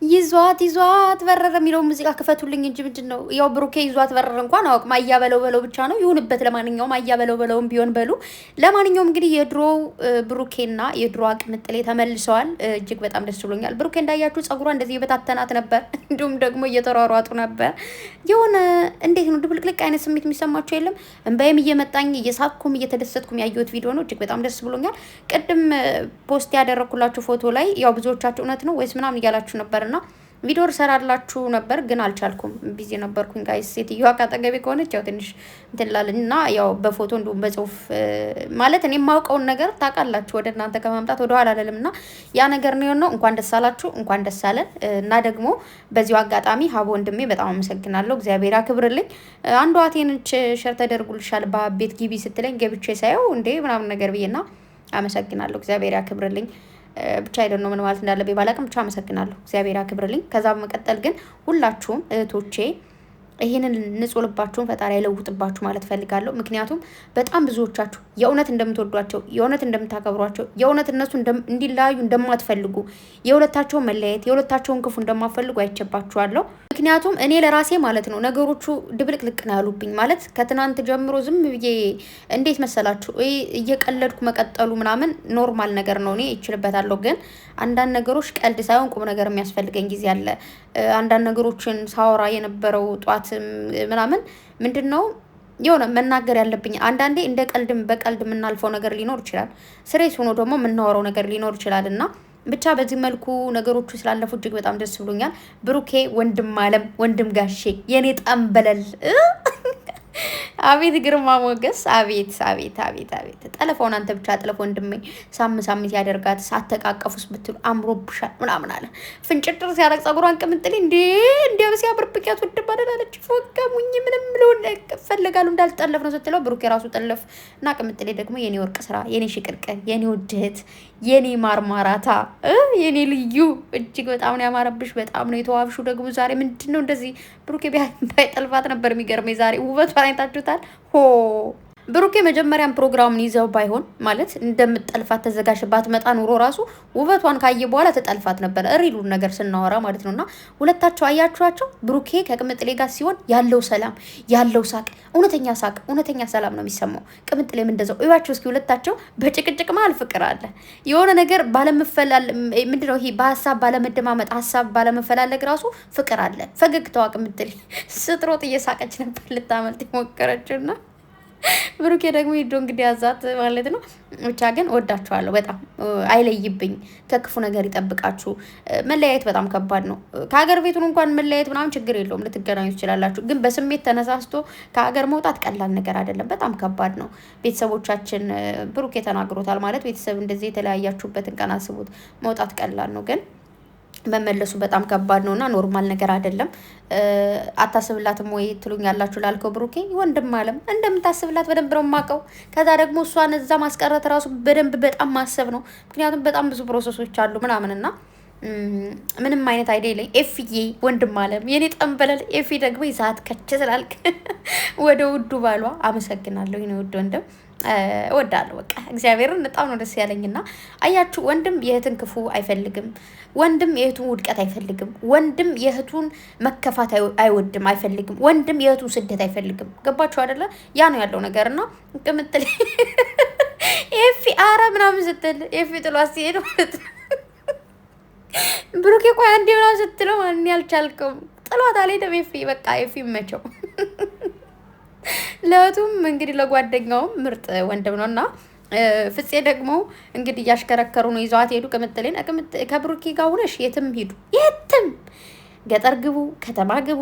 ይዟት በረረ የሚለው ሙዚቃ ክፈቱልኝ እንጂ ምንድነው? ያው ብሩኬ ይዟት በረረ እንኳን አውቅ ማያ በለው ብቻ ነው ይሁንበት። ለማንኛውም ማያ በለውም ቢሆን በሉ። ለማንኛውም እንግዲህ የድሮ ብሩኬና የድሮ ቅምጥሌ ተመልሰዋል። እጅግ በጣም ደስ ብሎኛል። ብሩኬ እንዳያችሁ ጸጉሯ እንደዚህ የበታተናት ነበር፣ እንዲሁም ደግሞ እየተሯሯጡ ነበር። የሆነ እንዴት ነው ድብልቅልቅ አይነት ስሜት የሚሰማቸው የለም። እንባይም እየመጣኝ እየሳቅኩም እየተደሰትኩም ያየሁት ቪዲዮ ነው። እጅግ በጣም ደስ ብሎኛል። ቅድም ፖስት ያደረኩላችሁ ፎቶ ላይ ያው ብዙዎቻችሁ እውነት ነው ወይስ ምናምን እያላችሁ ነበርና ቪዲዮ ሰራላችሁ ነበር ግን አልቻልኩም፣ ቢዚ ነበርኩኝ። ጋይስ ሴትዮዋ ካጠገቤ ከሆነች ያው ትንሽ እንትላልና ያው በፎቶ እንዲሁም በጽሁፍ ማለት እኔ የማውቀውን ነገር ታውቃላችሁ፣ ወደ እናንተ ከማምጣት ወደ ኋላ አይደለምና ያ ነገር ነው የሆነው። እንኳን ደስ አላችሁ፣ እንኳን ደስ አለን። እና ደግሞ በዚሁ አጋጣሚ ሀቦ ወንድሜ በጣም አመሰግናለሁ፣ እግዚአብሔር አክብርልኝ። አንዷ አቴንች ሸር ተደርጉልሻል በቤት ግቢ ስትለኝ ገብቼ ሳየው እንዴ ምናምን ነገር ብዬና አመሰግናለሁ፣ እግዚአብሔር ያክብርልኝ። ብቻ አይደለም ምን ማለት እንዳለብኝ ባላቅም ብቻ አመሰግናለሁ፣ እግዚአብሔር ያክብርልኝ። ከዛ በመቀጠል ግን ሁላችሁም እህቶቼ ይሄንን ንጹህ ልባችሁን ፈጣሪ አይለውጥባችሁ ማለት ፈልጋለሁ። ምክንያቱም በጣም ብዙዎቻችሁ የእውነት እንደምትወዷቸው፣ የእውነት እንደምታከብሯቸው፣ የእውነት እነሱ እንዲለያዩ እንደማትፈልጉ፣ የሁለታቸውን መለያየት፣ የሁለታቸውን ክፉ እንደማትፈልጉ አይቼባችኋለሁ። ምክንያቱም እኔ ለራሴ ማለት ነው ነገሮቹ ድብልቅልቅ ነው ያሉብኝ። ማለት ከትናንት ጀምሮ ዝም ብዬ እንዴት መሰላችሁ እየቀለድኩ መቀጠሉ ምናምን ኖርማል ነገር ነው፣ እኔ ይችልበታለሁ። ግን አንዳንድ ነገሮች ቀልድ ሳይሆን ቁም ነገር የሚያስፈልገኝ ጊዜ አለ። አንዳንድ ነገሮችን ሳወራ የነበረው ጧት ምናምን ምንድን ነው የሆነ መናገር ያለብኝ አንዳንዴ እንደ ቀልድም በቀልድ የምናልፈው ነገር ሊኖር ይችላል። ስሬስ ሆኖ ደግሞ የምናወራው ነገር ሊኖር ይችላል እና ብቻ በዚህ መልኩ ነገሮቹ ስላለፉ እጅግ በጣም ደስ ብሎኛል። ብሩኬ ወንድም አለም ወንድም ጋሼ የኔ ጠንበለል አቤት ግርማ ሞገስ! አቤት አቤት አቤት አቤት! ጠለፈውን አንተ ብቻ ጠለፈ ወንድሜ። ሳምንት ያደርጋት ሳተቃቀፉስ ብትሉ አምሮብሻል ምናምን አለ። ፍንጭርጭር ሲያደርግ ጸጉሯን ቅምጥሌ እንዲያው ሲያብርብቂያት ወድ ባደላለች ፎቀሙኝ ምንም ብለው ፈልጋሉ እንዳልጠለፍ ነው ስትለው ብሩክ የራሱ ጠለፍ እና ቅምጥሌ ደግሞ የኔ ወርቅ ስራ፣ የኔ ሽቅርቅር፣ የኔ ውድህት፣ የኔ ማርማራታ፣ የኔ ልዩ እጅግ በጣም ነው ያማረብሽ። በጣም ነው የተዋብሹ። ደግሞ ዛሬ ምንድነው እንደዚህ ብሩኬ ባይጠልፋት ነበር የሚገርመኝ ዛሬ ውበቷን አይታችሁታል። ሆ ብሩኬ መጀመሪያም ፕሮግራሙን ይዘው ባይሆን ማለት እንደምትጠልፋት ተዘጋጅባት መጣ ኑሮ ራሱ ውበቷን ካየ በኋላ ተጠልፋት ነበር። ሪሉን ነገር ስናወራ ማለት ነውና ሁለታቸው አያችኋቸው። ብሩኬ ከቅምጥሌ ጋር ሲሆን ያለው ሰላም ያለው ሳቅ፣ እውነተኛ ሰላም ነው የሚሰማው። ቅምጥሌም እንደዛው እያችሁ እስኪ ሁለታቸው በጭቅጭቅ መሀል ፍቅር አለ። የሆነ ነገር ባለመፈላል ምንድነው ይሄ በሀሳብ ባለመደማመጥ ሀሳብ ባለመፈላለግ ራሱ ፍቅር አለ። ፈገግታዋ ቅምጥሌ ስትሮጥ እየሳቀች ነበር ልታመልጥ የሞከረችውና ብሩኬ ደግሞ ሂዶ እንግዲህ ያዛት ማለት ነው። ብቻ ግን ወዳችኋለሁ በጣም አይለይብኝ፣ ከክፉ ነገር ይጠብቃችሁ። መለያየት በጣም ከባድ ነው። ከሀገር ቤቱን እንኳን መለያየት ምናምን ችግር የለውም ልትገናኙ ትችላላችሁ። ግን በስሜት ተነሳስቶ ከሀገር መውጣት ቀላል ነገር አይደለም፣ በጣም ከባድ ነው። ቤተሰቦቻችን ብሩኬ ተናግሮታል ማለት ቤተሰብ እንደዚህ የተለያያችሁበትን ቀን አስቡት። መውጣት ቀላል ነው ግን መመለሱ በጣም ከባድ ነውና ኖርማል ነገር አይደለም። አታስብላትም ወይ ትሉኛላችሁ ላልከው ብሩኬ ወንድም አለም እንደምታስብላት በደንብ ነው የማውቀው። ከዛ ደግሞ እሷን እዛ ማስቀረት ራሱ በደንብ በጣም ማሰብ ነው። ምክንያቱም በጣም ብዙ ፕሮሰሶች አሉ ምናምንና ምንም አይነት አይዲያ የለኝ። ኤፍዬ ወንድም አለም የኔ ጠንበለል ኤፊ ደግሞ ይዛት ከች ስላልክ ወደ ውዱ ባሏ አመሰግናለሁ። የኔ ውድ ወንድም እወዳለሁ። በቃ እግዚአብሔርን በጣም ነው ደስ ያለኝና አያችሁ፣ ወንድም የእህትን ክፉ አይፈልግም። ወንድም የእህቱን ውድቀት አይፈልግም። ወንድም የእህቱን መከፋት አይወድም አይፈልግም። ወንድም የእህቱን ስደት አይፈልግም። ገባችሁ አይደለ? ያ ነው ያለው ነገርና ቅምጥሌ ኤፊ አረ ምናምን ስትል ኤፊ ጥሏት ሲሄድ ማለት ነው ብሩኬ ቆይ አንዴ ምናምን ስትለው ማን ያልቻልከውም ጥሏት አልሄደም። ኤፊ በቃ ኤፊ መቸው ለቱም እንግዲህ ለጓደኛውም ምርጥ ወንድም ነውና ፍፄ ደግሞ እንግዲህ እያሽከረከሩ ነው ይዘዋት ሄዱ። ቅምጥሌን ከብሩኬ ጋር ሆነሽ የትም ሂዱ፣ የትም ገጠር ግቡ፣ ከተማ ግቡ፣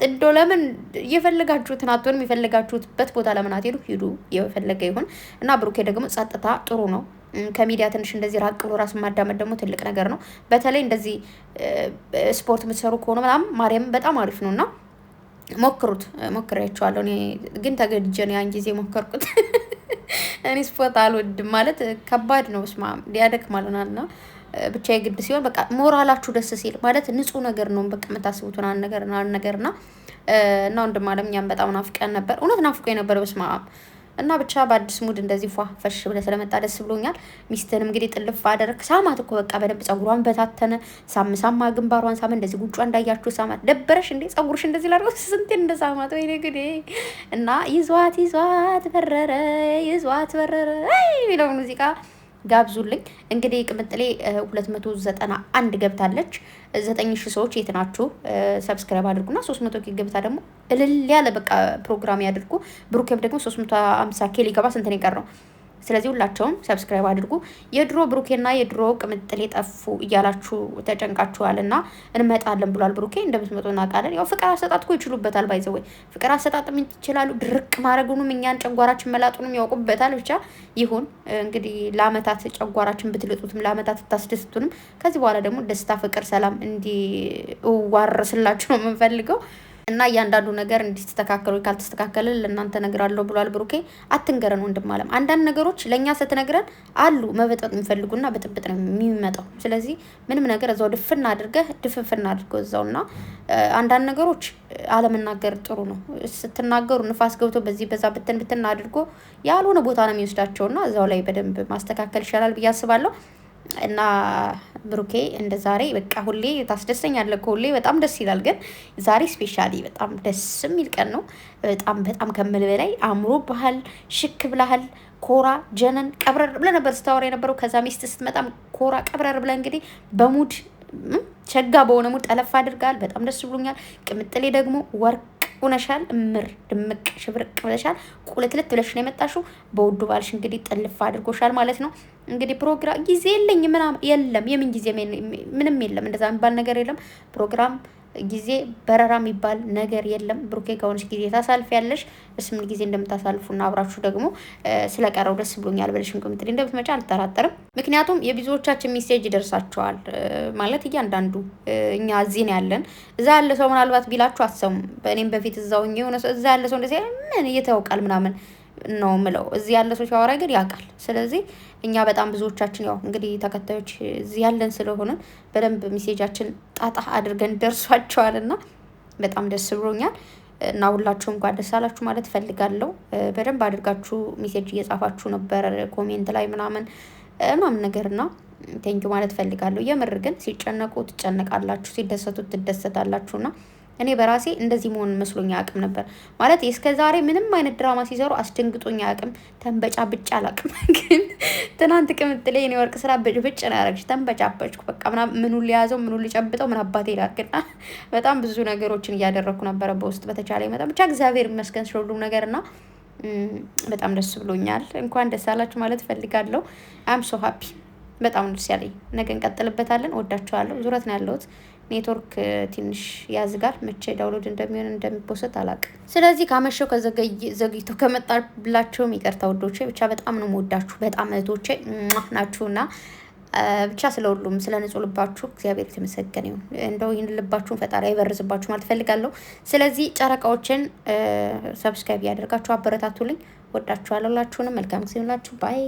እንዶ ለምን የፈለጋችሁትን አትሆንም የፈለጋችሁበት ቦታ ለምን አትሄዱ? ሂዱ፣ የፈለገ ይሁን እና ብሩኬ ደግሞ ጸጥታ ጥሩ ነው። ከሚዲያ ትንሽ እንደዚህ ራቅ ብሎ ራሱን ማዳመጥ ደግሞ ትልቅ ነገር ነው። በተለይ እንደዚህ ስፖርት የምትሰሩ ከሆነ ምናምን ማርያም በጣም አሪፍ ነውና ሞክሬያቸዋለሁ። እኔ ግን ተገድጄ ነው ያን ጊዜ ሞከርኩት። እኔ ስፖርት አልወድም ማለት ከባድ ነው። ስማ ሊያደክማል እና ብቻ የግድ ሲሆን በቃ ሞራላችሁ ደስ ሲል ማለት ንጹህ ነገር ነው በቃ የምታስቡት ነገርና እና ወንድም አለም እኛም በጣም ናፍቀን ነበር። እውነት ናፍቆ የነበረ በስማ እና ብቻ በአዲስ ሙድ እንደዚህ ፏ ፈሽ ብለህ ስለመጣ ደስ ብሎኛል። ሚስትንም እንግዲህ ጥልፍ አደረክ ሳማት እኮ በቃ በደንብ ጸጉሯን በታተነ ሳም ግንባሯን ሳመ እንደዚህ ጉጯ እንዳያችሁ ሳማት። ደበረሽ እንዴ ጸጉርሽ እንደዚህ ላድርገው ስንቴ እንደሳማት ወይኔ ግዴ። እና ይዟት በረረ የሚለው ሙዚቃ ጋብዙልኝ። እንግዲህ ቅምጥሌ 291 ገብታለች። 9000 ሰዎች የት ናችሁ? ሰብስክራይብ አድርጉና 300 ኬ ገብታ ደግሞ እልል ያለ በቃ ፕሮግራም ያድርጉ። ብሩኬም ደግሞ 350 ኬ ሊገባ ስንት ነው የቀረው? ስለዚህ ሁላቸውም ሰብስክራይብ አድርጉ። የድሮ ብሩኬና የድሮ ቅምጥሌ ጠፉ እያላችሁ ተጨንቃችኋል እና እንመጣለን ብሏል ብሩኬ። እንደምትመጡ እናውቃለን። ያው ፍቅር አሰጣጥ እኮ ይችሉበታል። ባይዘወይ ፍቅር አሰጣጥም ይችላሉ። ድርቅ ማድረጉንም እኛን ጨጓራችን መላጡንም ያውቁበታል። ብቻ ይሁን እንግዲህ ለአመታት ጨጓራችን ብትልጡትም ለአመታት ብታስደስቱንም ከዚህ በኋላ ደግሞ ደስታ፣ ፍቅር፣ ሰላም እንዲዋረስላችሁ ነው የምንፈልገው። እና እያንዳንዱ ነገር እንዲስተካከሉ ካልተስተካከለ ለእናንተ እነግራለሁ ብሏል ብሩኬ። አትንገረን ወንድም አለም። አንዳንድ ነገሮች ለእኛ ስትነግረን አሉ መበጠጥ የሚፈልጉና ብጥብጥ ነው የሚመጣው። ስለዚህ ምንም ነገር እዛው ድፍና አድርገው እዛውና አንዳንድ ነገሮች አለመናገር ጥሩ ነው። ስትናገሩ ንፋስ ገብቶ በዚህ በዛ ብትን አድርጎ ያልሆነ ቦታ ነው የሚወስዳቸውና እዛው ላይ በደንብ ማስተካከል ይሻላል ብዬ አስባለሁ። እና ብሩኬ እንደ ዛሬ በቃ ሁሌ ታስደስተኛለህ እኮ ሁሌ በጣም ደስ ይላል። ግን ዛሬ ስፔሻሊ በጣም ደስ የሚል ቀን ነው። በጣም ከምል በላይ አምሮብሃል፣ ሽክ ብለሃል። ኮራ ጀነን ቀብረር ብለህ ነበር ስታወራ የነበረው። ከዛ ሚስት ስትመጣም ኮራ ቀብረር ብለህ እንግዲህ በሙድ ሸጋ በሆነ ሙድ ጠለፍ አድርጋል። በጣም ደስ ብሎኛል። ቅምጥሌ ደግሞ ወርቅ ሆነሻል። እምር ድምቅ ሽብርቅ ብለሻል። ቁልትልት ብለሽ ነው የመጣሽው። በውዱ ባልሽ እንግዲህ ጥልፍ አድርጎሻል ማለት ነው። እንግዲህ ፕሮግራም ጊዜ የለኝ ምናምን የለም። የምን ጊዜ ምንም የለም። እንደዛ የሚባል ነገር የለም። ፕሮግራም ጊዜ በረራ የሚባል ነገር የለም። ብሩኬ ከሆነች ጊዜ ታሳልፊያለሽ። ደስ ምን ጊዜ እንደምታሳልፉና አብራችሁ ደግሞ ስለቀረው ደስ ብሎኛል ብለሽም ቅምጥሌ እንደምትመጪ አልጠራጠርም። ምክንያቱም የብዙዎቻችን ሜሴጅ ይደርሳቸዋል ማለት እያንዳንዱ እኛ እዚህ ነው ያለን። እዛ ያለ ሰው ምናልባት ቢላችሁ አትሰሙም። በእኔም በፊት እዛው የሆነ ሰው እዛ ያለ ሰው እንደዚህ ምን እየታወቃል ምናምን ነው ምለው። እዚህ ያለ ሰው ሲያወራ ግን ያውቃል። ስለዚህ እኛ በጣም ብዙዎቻችን ያው እንግዲህ ተከታዮች እዚህ ያለን ስለሆነ በደንብ ሜሴጃችን ጣጣ አድርገን ደርሷቸዋልና በጣም ደስ ብሎኛል። እና ሁላችሁም እንኳን ደስ አላችሁ ማለት ፈልጋለሁ። በደንብ አድርጋችሁ ሜሴጅ እየጻፋችሁ ነበር ኮሜንት ላይ ምናምን ነገርና ቴንኪው ማለት ፈልጋለሁ። የምር ግን ሲጨነቁ ትጨነቃላችሁ፣ ሲደሰቱ ትደሰታላችሁና እኔ በራሴ እንደዚህ መሆን መስሎኛ አቅም ነበር ማለት እስከ ዛሬ ምንም አይነት ድራማ ሲሰሩ አስደንግጦኛ አቅም ተንበጫብጫ አላቅም። ግን ትናንት ቅምጥሌ የኔ ወርቅ ስራ ብጭ ነው ያደረግሽ። ተንበጫበጭኩ በቃ ምኑ ሊያዘው ምኑ ሊጨብጠው ምን አባቴ ላርግና በጣም ብዙ ነገሮችን እያደረግኩ ነበረ በውስጥ በተቻለ መጠን ብቻ እግዚአብሔር ይመስገን ስለሁሉም ነገርና በጣም ደስ ብሎኛል። እንኳን ደስ አላችሁ ማለት ፈልጋለሁ። አም ሶ ሃፒ በጣም ደስ ያለኝ። ነገ እንቀጥልበታለን። ወዳችኋለሁ። ዙረት ነው ያለሁት። ኔትወርክ ትንሽ ያዝጋል። መቼ ዳውንሎድ እንደሚሆን እንደሚፖስት አላውቅም። ስለዚህ ካመሸው ዘግይቶ ከመጣብላችሁም ይቅርታ ውዶቼ። ብቻ በጣም ነው የምወዳችሁ። በጣም እህቶቼ ናችሁና ብቻ ስለሁሉም ስለ ንጹህ ልባችሁ እግዚአብሔር የተመሰገነ ይሁን። እንደው ይህን ልባችሁን ፈጣሪ አይበርዝባችሁ ማለት ፈልጋለሁ። ስለዚህ ጨረቃዎችን ሰብስክራይብ ያደርጋችሁ አበረታቱልኝ። ወዳችኋለሁ። ሁላችሁንም መልካም ጊዜ ይሁንላችሁ። ባይ